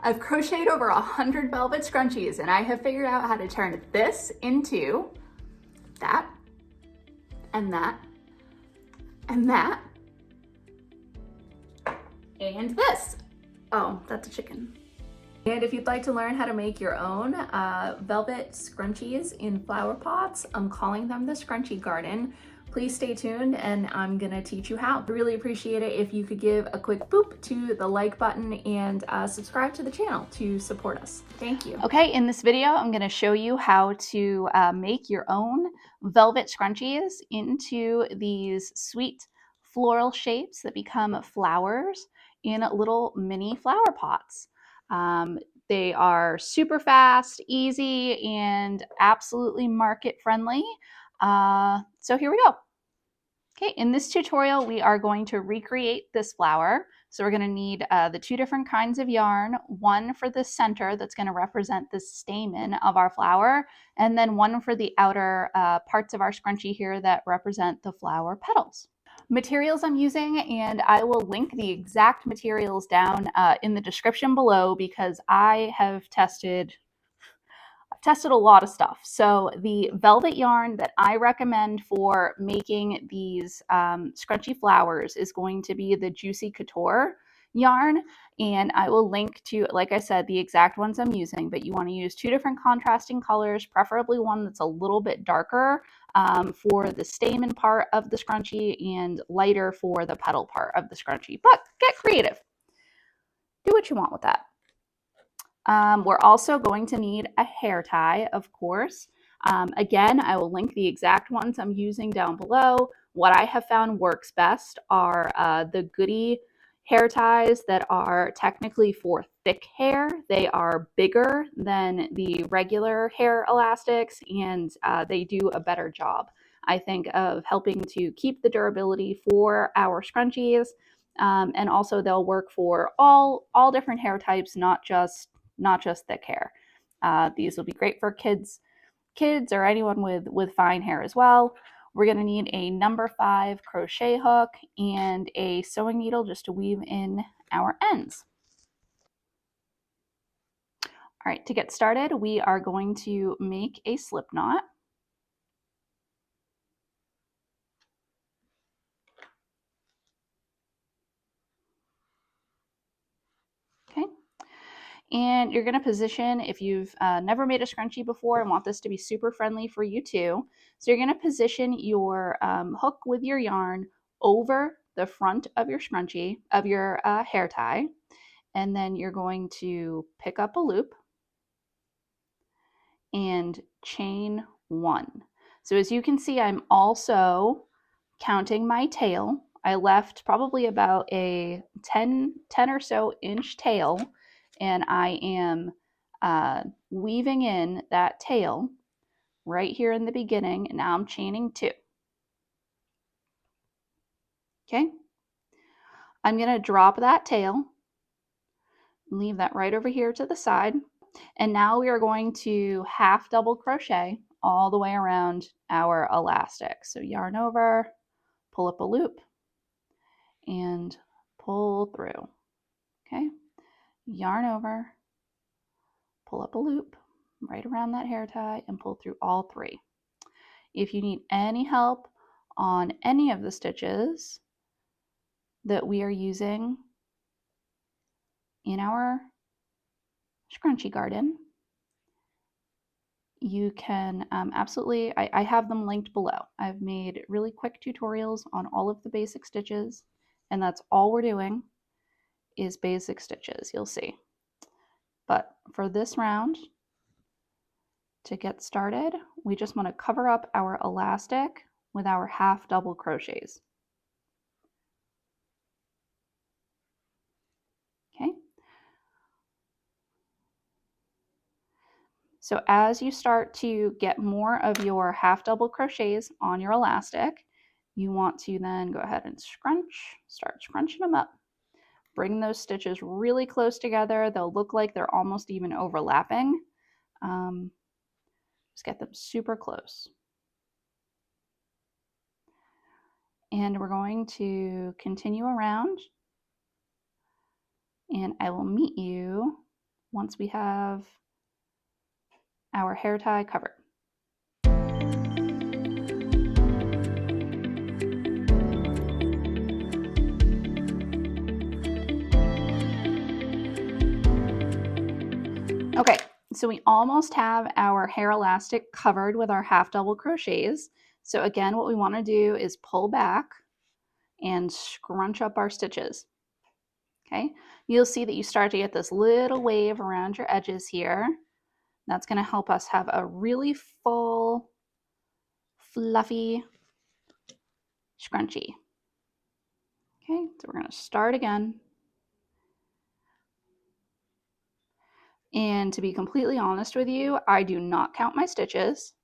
I've crocheted over 100 velvet scrunchies, and I have figured out how to turn this into that, and that, and that, and this. Oh, that's a chicken. And if you'd like to learn how to make your own velvet scrunchies in flower pots, I'm calling them the Scrunchie Garden. Please stay tuned and I'm gonna teach you how. I really appreciate it if you could give a quick boop to the like button and subscribe to the channel to support us. Thank you. Okay, in this video, I'm gonna show you how to make your own velvet scrunchies into these sweet floral shapes that become flowers in little mini flower pots. They are super fast, easy, and absolutely market friendly. So here we go. Okay, in this tutorial, we are going to recreate this flower. So we're going to need the two different kinds of yarn, one for the center that's going to represent the stamen of our flower, and then one for the outer parts of our scrunchie here that represent the flower petals. Materials I'm using, and I will link the exact materials down in the description below because I have tested a lot of stuff. So the velvet yarn that I recommend for making these scrunchy flowers is going to be the Juicy Couture yarn, and I will link to, like I said, the exact ones I'm using, but you want to use two different contrasting colors, preferably one that's a little bit darker for the stamen part of the scrunchie and lighter for the petal part of the scrunchie. But get creative. Do what you want with that. We're also going to need a hair tie, of course. Again, I will link the exact ones I'm using down below. What I have found works best are the Goody hair ties that are technically for thick hair. They are bigger than the regular hair elastics, and they do a better job, I think, of helping to keep the durability for our scrunchies. And also they'll work for all different hair types, not just thick hair. These will be great for kids or anyone with fine hair as well. We're going to need a number 5 crochet hook and a sewing needle just to weave in our ends. All right, to get started, we are going to make a slip knot. Okay. And you're going to position, if you've never made a scrunchie before and want this to be super friendly for you too, so you're going to position your hook with your yarn over the front of your scrunchie, of your hair tie, and then you're going to pick up a loop and chain 1. So as you can see, I'm also counting my tail. I left probably about a 10 or so inch tail, and I am weaving in that tail right here in the beginning, and now I'm chaining 2. Okay, I'm going to drop that tail, leave that right over here to the side, and now we are going to half double crochet all the way around our elastic. So yarn over, pull up a loop, and pull through. Okay, yarn over, pull up a loop right around that hair tie, and pull through all 3. If you need any help on any of the stitches that we are using in our scrunchie garden, you can absolutely, I have them linked below. I've made really quick tutorials on all of the basic stitches, and that's all we're doing is basic stitches, you'll see. But for this round, to get started, we just want to cover up our elastic with our half double crochets. Okay. So as you start to get more of your half double crochets on your elastic, you want to then go ahead and start scrunching them up. Bring those stitches really close together. They'll look like they're almost even overlapping. Just get them super close. And we're going to continue around, and I will meet you once we have our hair tie covered. Okay, so we almost have our hair elastic covered with our half double crochets. So again, what we want to do is pull back and scrunch up our stitches. Okay, you'll see that you start to get this little wave around your edges here. That's going to help us have a really full, fluffy scrunchie. Okay, so we're going to start again. And to be completely honest with you, I do not count my stitches.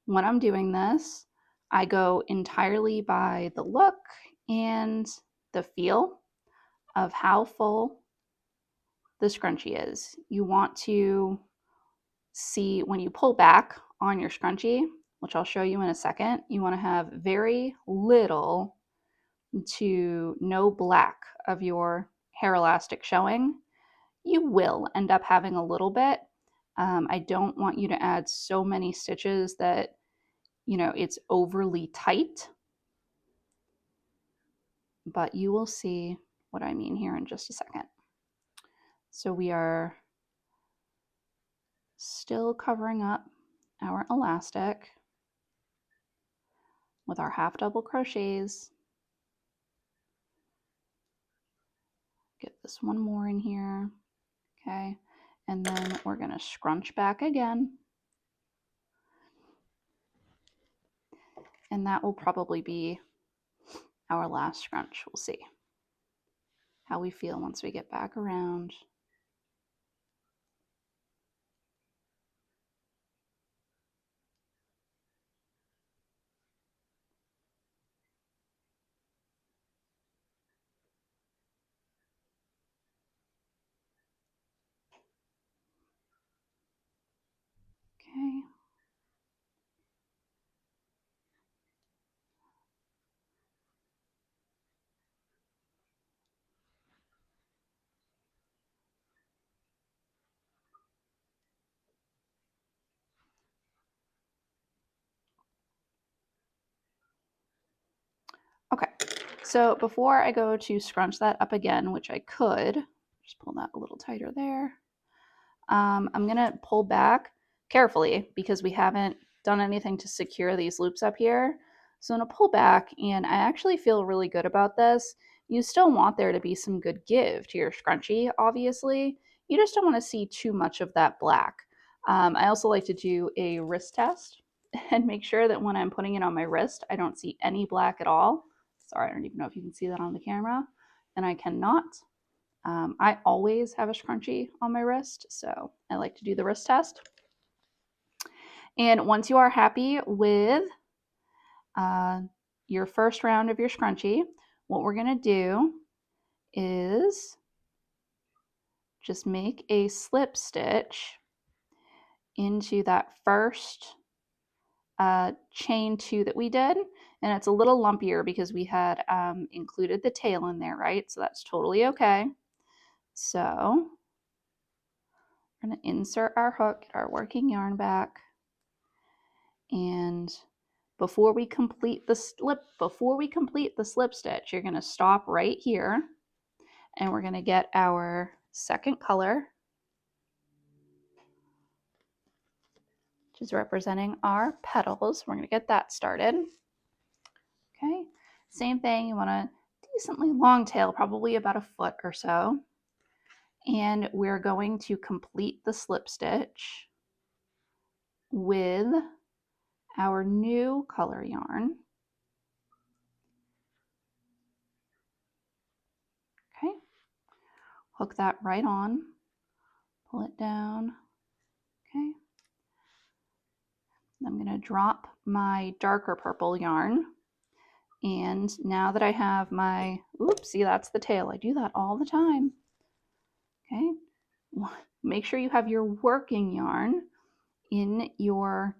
When I'm doing this, I go entirely by the look and the feel of how full the scrunchie is. You want to see when you pull back on your scrunchie, which I'll show you in a second, you want to have very little to no black of your hair elastic showing. You will end up having a little bit. I don't want you to add so many stitches that, you know, it's overly tight, but you will see what I mean here in just a second. So we are still covering up our elastic with our half double crochets. Get this one more in here. Okay, and then we're going to scrunch back again. And that will probably be our last scrunch. We'll see how we feel once we get back around. Okay. Okay, so before I go to scrunch that up again, which I could, just pull that a little tighter there. I'm going to pull back carefully because we haven't done anything to secure these loops up here. So I'm going to pull back, and I actually feel really good about this. You still want there to be some good give to your scrunchie, obviously. You just don't want to see too much of that black. I also like to do a wrist test and make sure that when I'm putting it on my wrist, I don't see any black at all. Sorry, I don't even know if you can see that on the camera, and I cannot. I always have a scrunchie on my wrist, so I like to do the wrist test. And once you are happy with your first round of your scrunchie, what we're going to do is just make a slip stitch into that first chain 2 that we did. And it's a little lumpier because we had included the tail in there, right? So that's totally okay. So we're going to insert our hook, get our working yarn back, and before we complete the slip stitch, you're going to stop right here, and we're going to get our second color, which is representing our petals. We're going to get that started. Okay, same thing. You want a decently long tail, probably about a foot or so. And we're going to complete the slip stitch with our new color yarn. Okay, hook that right on, pull it down. Okay, I'm going to drop my darker purple yarn. And now that I have my, oops, see, that's the tail. I do that all the time. Okay, make sure you have your working yarn in your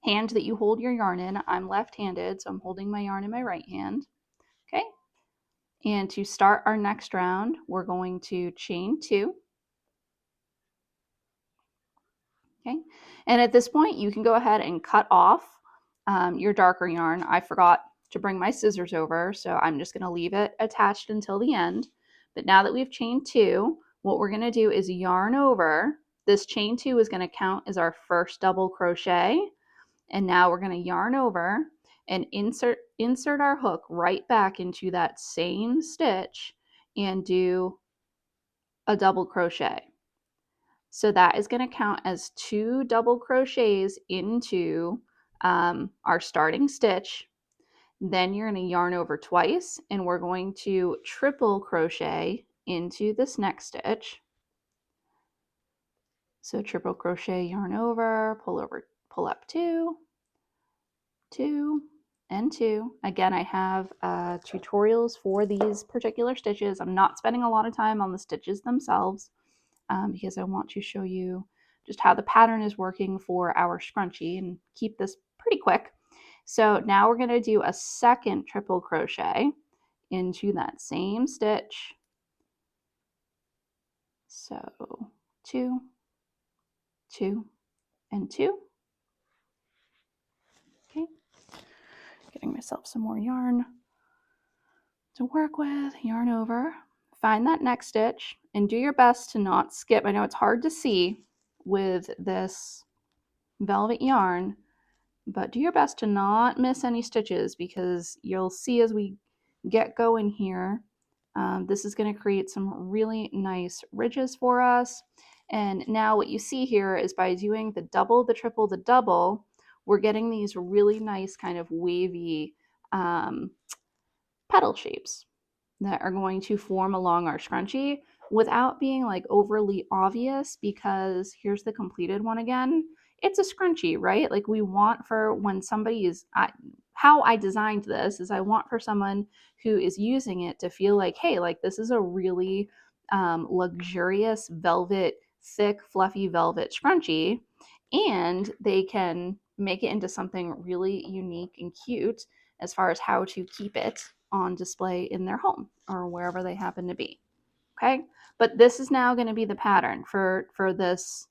hand that you hold your yarn in. I'm left-handed, so I'm holding my yarn in my right hand. Okay, and to start our next round, we're going to chain 2, Okay, and at this point you can go ahead and cut off your darker yarn. I forgot to bring my scissors over, so I'm just going to leave it attached until the end. But now that we've chained 2, what we're going to do is yarn over. This chain 2 is going to count as our first double crochet, and now we're going to yarn over and insert our hook right back into that same stitch and do a double crochet. So that is going to count as 2 double crochets into our starting stitch. Then you're going to yarn over twice, and we're going to triple crochet into this next stitch. So triple crochet, yarn over, pull up 2, 2, and 2. Again, I have tutorials for these particular stitches. I'm not spending a lot of time on the stitches themselves because I want to show you just how the pattern is working for our scrunchie and keep this pretty quick. So now we're going to do a second triple crochet into that same stitch. So 2, 2, and 2. Okay, getting myself some more yarn to work with. Yarn over, find that next stitch, and do your best to not skip. I know it's hard to see with this velvet yarn, but do your best to not miss any stitches, because you'll see as we get going here, this is going to create some really nice ridges for us. And now what you see here is by doing the double, the triple, the double, we're getting these really nice kind of wavy petal shapes that are going to form along our scrunchie without being like overly obvious, because here's the completed one again. It's a scrunchie, right? Like we want for when somebody is, how I designed this is I want for someone who is using it to feel like, hey, like this is a really luxurious velvet, thick, fluffy velvet scrunchie, and they can make it into something really unique and cute as far as how to keep it on display in their home or wherever they happen to be. Okay, but this is now going to be the pattern for this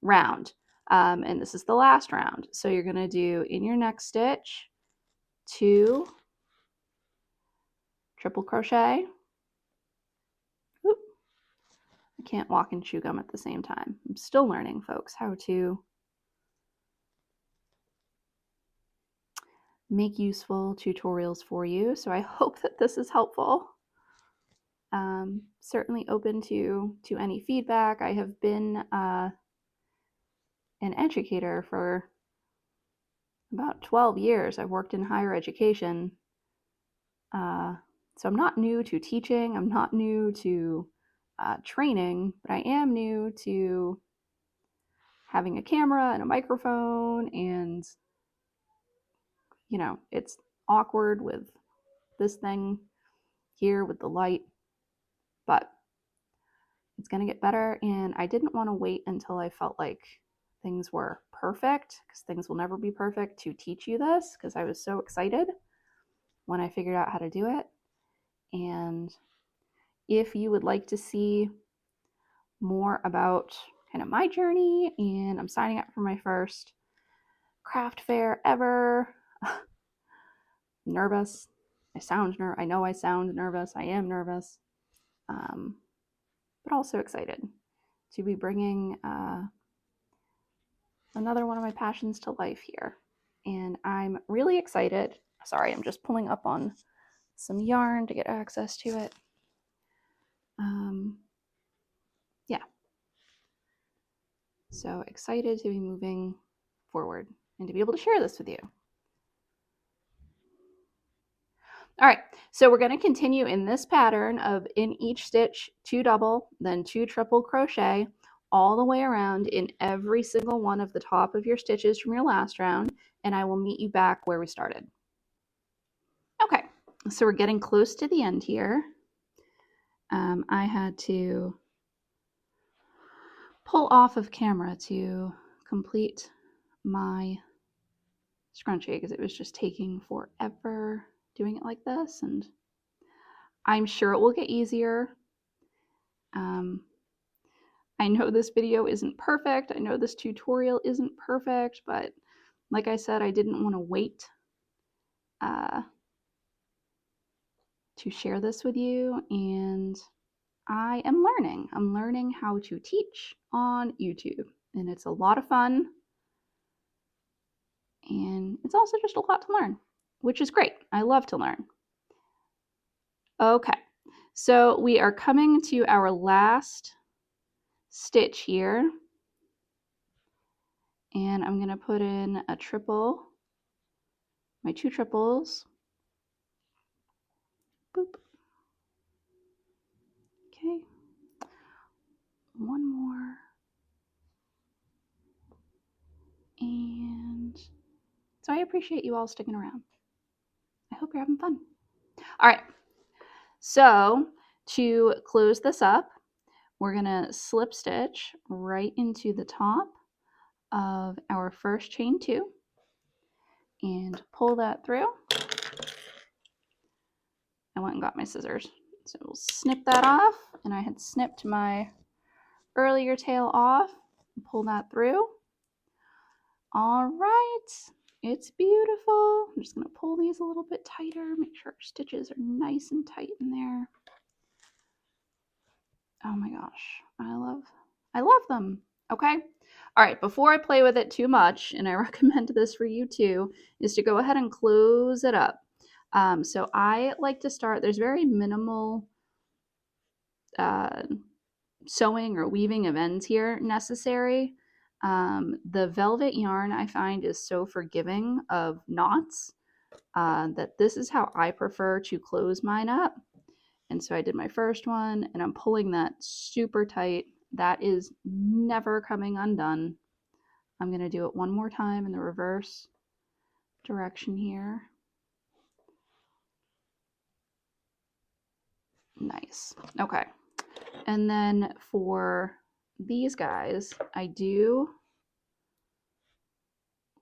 round, and this is the last round. So you're going to do in your next stitch 2 triple crochet. Oop, I can't walk and chew gum at the same time. I'm still learning, folks, how to make useful tutorials for you. So I hope that this is helpful. Certainly open to any feedback. I have been an educator for about 12 years. I've worked in higher education. So I'm not new to teaching. I'm not new to training, but I am new to having a camera and a microphone. And, you know, it's awkward with this thing here with the light, but it's going to get better. And I didn't want to wait until I felt like things were perfect, because things will never be perfect, to teach you this, because I was so excited when I figured out how to do it. And if you would like to see more about kind of my journey, and I'm signing up for my first craft fair ever. Nervous. I know I sound nervous. I am nervous. But also excited to be bringing another one of my passions to life here. And I'm really excited. Sorry, I'm just pulling up on some yarn to get access to it. Yeah. So excited to be moving forward and to be able to share this with you. All right, so we're going to continue in this pattern of in each stitch 2 double, then 2 triple crochet all the way around in every single one of the top of your stitches from your last round, and I will meet you back where we started. Okay, so we're getting close to the end here. I had to pull off of camera to complete my scrunchie because it was just taking forever doing it like this, and I'm sure it will get easier. I know this video isn't perfect. I know this tutorial isn't perfect, but like I said, I didn't want to wait to share this with you, and I am learning. I'm learning how to teach on YouTube, and it's a lot of fun, and it's also just a lot to learn, which is great. I love to learn. Okay, so we are coming to our last stitch here, and I'm going to put in a triple, my 2 triples. Boop. Okay, one more, and so I appreciate you all sticking around. I hope you're having fun. All right, so to close this up, we're gonna slip stitch right into the top of our first chain 2 and pull that through. I went and got my scissors, so we'll snip that off, and I had snipped my earlier tail off. Pull that through. All right, it's beautiful. I'm just gonna pull these a little bit tighter, make sure our stitches are nice and tight in there. Oh my gosh, I love them. Okay. All right, before I play with it too much, and I recommend this for you too, is to go ahead and close it up. So I like to start, there's very minimal sewing or weaving of ends here necessary. The velvet yarn I find is so forgiving of knots that this is how I prefer to close mine up. And so I did my first one, and I'm pulling that super tight. That is never coming undone. I'm going to do it one more time in the reverse direction here. Nice. Okay. And then for these guys, I do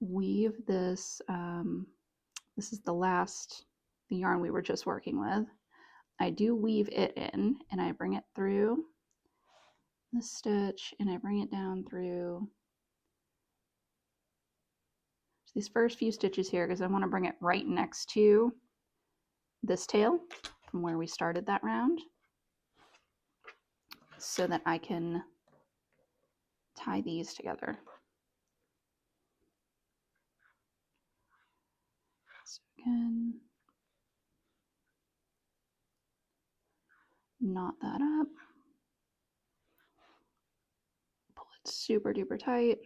weave this. This is the yarn we were just working with. I do weave it in, and I bring it through the stitch, and I bring it down through these first few stitches here because I want to bring it right next to this tail from where we started that round so that I can tie these together. So again, knot that up, pull it super duper tight.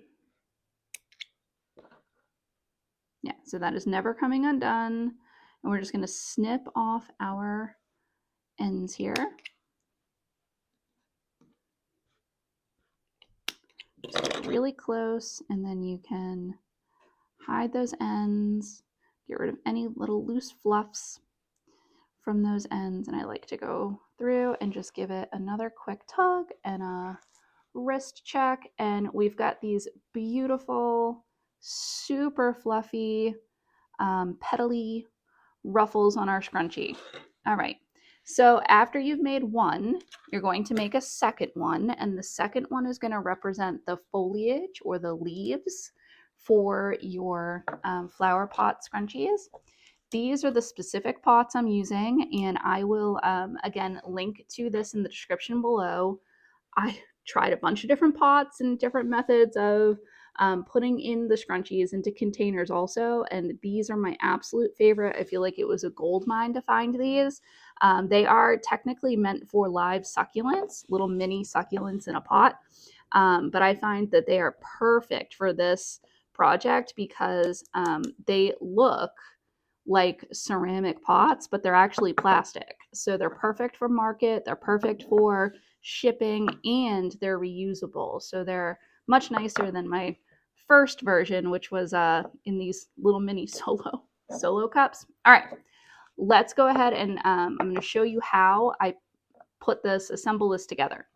Yeah, so that is never coming undone. And we're just going to snip off our ends here. Just get really close, and then you can hide those ends, get rid of any little loose fluffs from those ends. And I like to go through and just give it another quick tug and a wrist check. And we've got these beautiful, super fluffy, petally ruffles on our scrunchie. All right. So after you've made one, you're going to make a second one, and the second one is going to represent the foliage or the leaves for your flower pot scrunchies. These are the specific pots I'm using, and I will, again, link to this in the description below. I tried a bunch of different pots and different methods of putting in the scrunchies into containers also, and these are my absolute favorite. I feel like it was a gold mine to find these. They are technically meant for live succulents, little mini succulents in a pot, but I find that they are perfect for this project because they look like ceramic pots, but they're actually plastic. So they're perfect for market, they're perfect for shipping, and they're reusable. So they're much nicer than my first version, which was in these little mini solo cups. All right, let's go ahead and I'm going to show you how I assemble this together.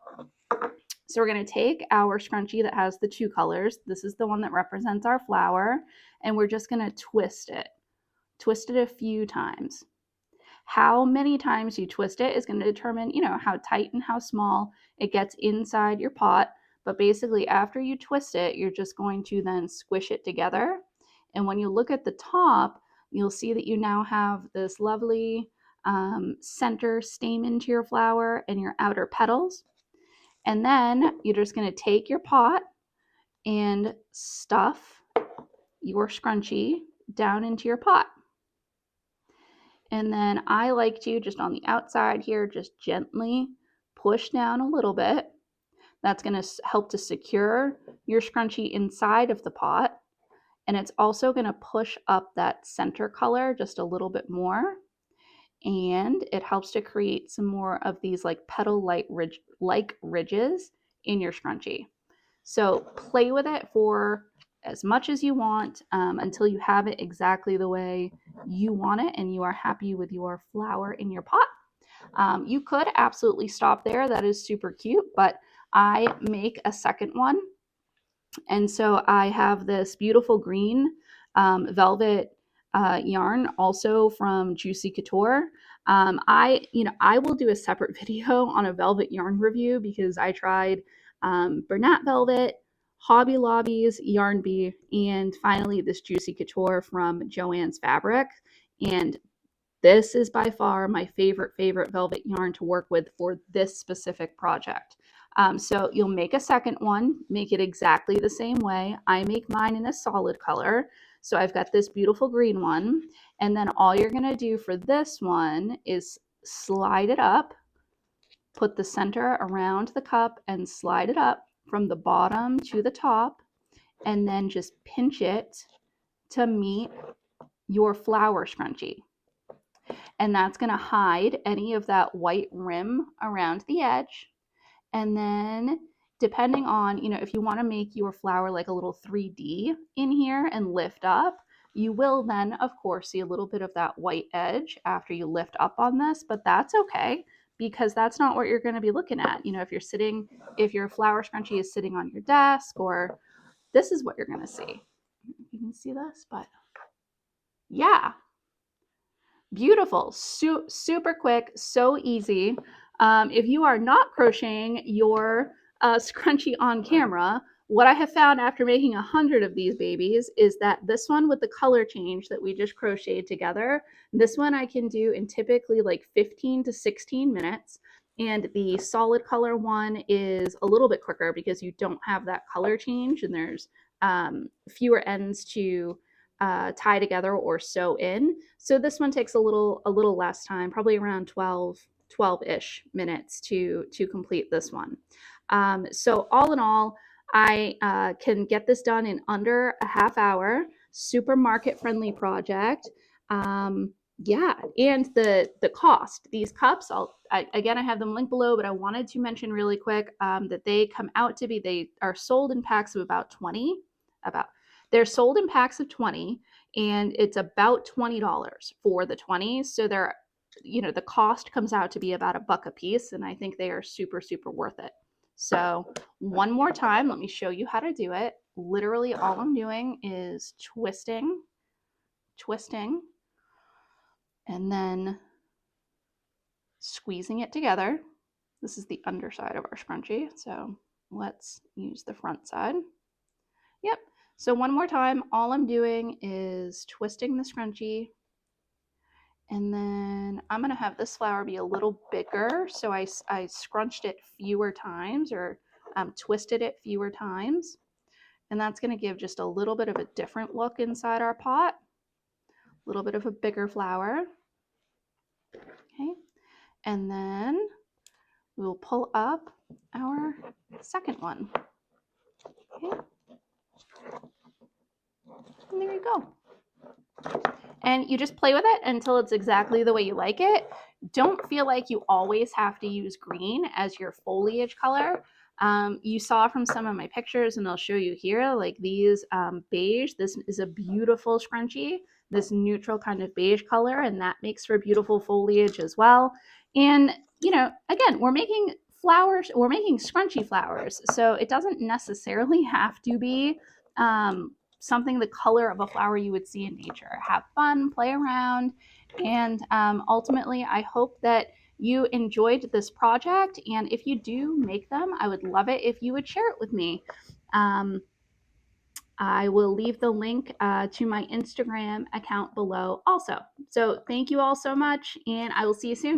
So we're going to take our scrunchie that has the 2 colors. This is the one that represents our flower, and we're just going to twist it a few times. How many times you twist it is going to determine, how tight and how small it gets inside your pot. But basically after you twist it, you're just going to then squish it together. And when you look at the top, you'll see that you now have this lovely center stamen to your flower and your outer petals. And then you're just going to take your pot and stuff your scrunchie down into your pot. And then I like to, just on the outside here, just gently push down a little bit. That's going to help to secure your scrunchie inside of the pot. And it's also going to push up that center color just a little bit more. And it helps to create some more of these like petal-like ridges in your scrunchie. So play with it for as much as you want until you have it exactly the way you want it and you are happy with your flower in your pot. You could absolutely stop there. That is super cute, but I make a second one. And so I have this beautiful green velvet yarn, also from Juicy Couture. I will do a separate video on a velvet yarn review because I tried Bernat Velvet, Hobby Lobby's Yarn Bee, and finally this Juicy Couture from Joann's Fabric. And this is by far my favorite velvet yarn to work with for this specific project. So you'll make a second one, make it exactly the same way. I make mine in a solid color. So I've got this beautiful green one. And then all you're going to do for this one is slide it up, put the center around the cup and slide it up from the bottom to the top, and then just pinch it to meet your flower scrunchie. And that's going to hide any of that white rim around the edge. And then depending on, if you want to make your flower like a little 3D in here and lift up, you will then, of course, see a little bit of that white edge after you lift up on this, but that's okay because that's not what you're going to be looking at. If your flower scrunchie is sitting on your desk, or this is what you're going to see. You can see this, but yeah. Beautiful, super quick, so easy. If you are not crocheting your scrunchie on camera, what I have found after making 100 of these babies is that this one with the color change that we just crocheted together, this one I can do in typically like 15 to 16 minutes. And the solid color one is a little bit quicker because you don't have that color change and there's fewer ends to tie together or sew in. So this one takes a little less time, probably around 12-ish minutes to complete this one. So all in all, I can get this done in under a half hour. Super market friendly project. Yeah, and the cost. These cups, I have them linked below, but I wanted to mention really quick that they come out to be, they are sold in packs of about 20. They're sold in packs of 20, and it's about $20 for the 20. So they're, the cost comes out to be about $1 a piece, and I think they are super, super worth it. So one more time, let me show you how to do it. Literally all I'm doing is twisting, and then squeezing it together. This is the underside of our scrunchie, so let's use the front side. Yep. So one more time, all I'm doing is twisting the scrunchie, and then I'm going to have this flower be a little bigger, so I scrunched it fewer times, or twisted it fewer times, and that's going to give just a little bit of a different look inside our pot, a little bit of a bigger flower. Okay, and then we'll pull up our second one. Okay. And there you go. And you just play with it until it's exactly the way you like it. Don't feel like you always have to use green as your foliage color. You saw from some of my pictures, and I'll show you here, like these beige. This is a beautiful scrunchie, this neutral kind of beige color, and that makes for beautiful foliage as well. And, again, we're making flowers, we're making scrunchie flowers, so it doesn't necessarily have to be something the color of a flower you would see in nature. Have fun, play around, and ultimately I hope that you enjoyed this project. And if you do make them, I would love it if you would share it with me. I will leave the link to my Instagram account below also. So thank you all so much, and I will see you soon.